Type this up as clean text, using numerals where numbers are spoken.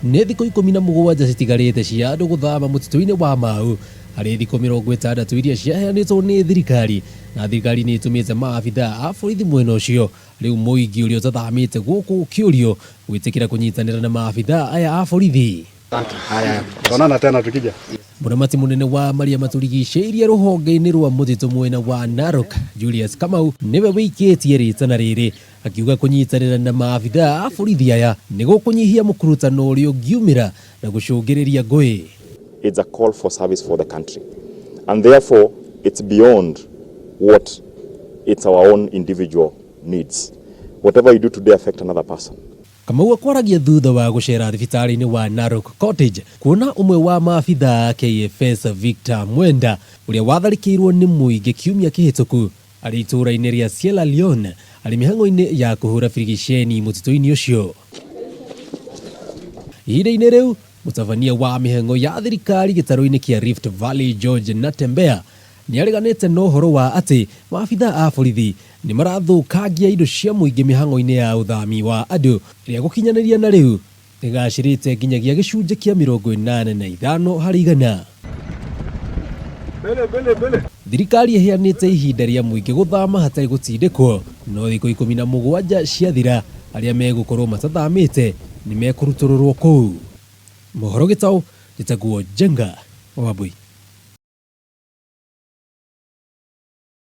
nä thikå 17 citigarä cia andå gå thama må titå-inä wa Mau harä thikå 60 iria ciaheanä two nä thirikari, na thirikari nä ĩtũmĩte maabitha a borithi mwena ũcio. Rĩu mũingĩ ũrĩa ũtathamĩte gũkũ Kĩũrio gwĩtĩkĩra kũnyitanĩra na maabitha aya a borithi. Tuonana tena tukija. Mũramati mũnene wa marĩa matũrigicĩirie rũhonge-inĩ rwa mũtitũ mwena wa Narok, Julius Kamau, nĩwe wĩikĩtie rĩtana rĩrĩ, akiuga kũnyitanĩra na maabitha a borithi aya nĩ gũkũnyihia mũkurutano ũrĩa ũngiumĩra na gũcũngĩrĩria ngũĩ. It's a call for service for the country, and therefore it's beyond what it's our own individual needs. Whatever you do today affect another person. Kamau akwaragia thutha wa gũcera thibitarĩ-inĩ wa Narok Cottage kuona ũmwe wa maabitha KFS Victor Mwenda ũrĩa watharĩkĩirwo nĩ mũingĩ kiumia kĩhĩtũku arĩ itũũra-inĩ rĩa Sierra Leone arĩ mĩhang'o-inĩ ya kũhũra birigiceni mũtitũ-inĩ ũcio. Ihinda-inĩ rĩu mũtabania wa mĩhang'o ya thirikari gĩtarũ-inĩ kĩa Rift Valley George Natembeya nĩ areganĩte na ũhoro wa atĩ maabitha a borithi nĩ marathũkangia indo cia mũingĩ mĩhang'o-inĩ ya ũthami wa andũ ĩrĩa gũkinyanĩria na rĩu ĩgacĩrĩte nginyagia gĩcunjĩ kĩa 85 harĩ igana. Thirikari ĩheanĩte ihinda rĩa mũingĩ gũthama hatarĩ gũtindĩkwo, no thikũ 17 ciathira arĩa megũkorwo matathamĩte nĩ mekũrutũrũrwo kũu. Mohoro Gĩtaũ, njĩtagwo Jenga Wambui.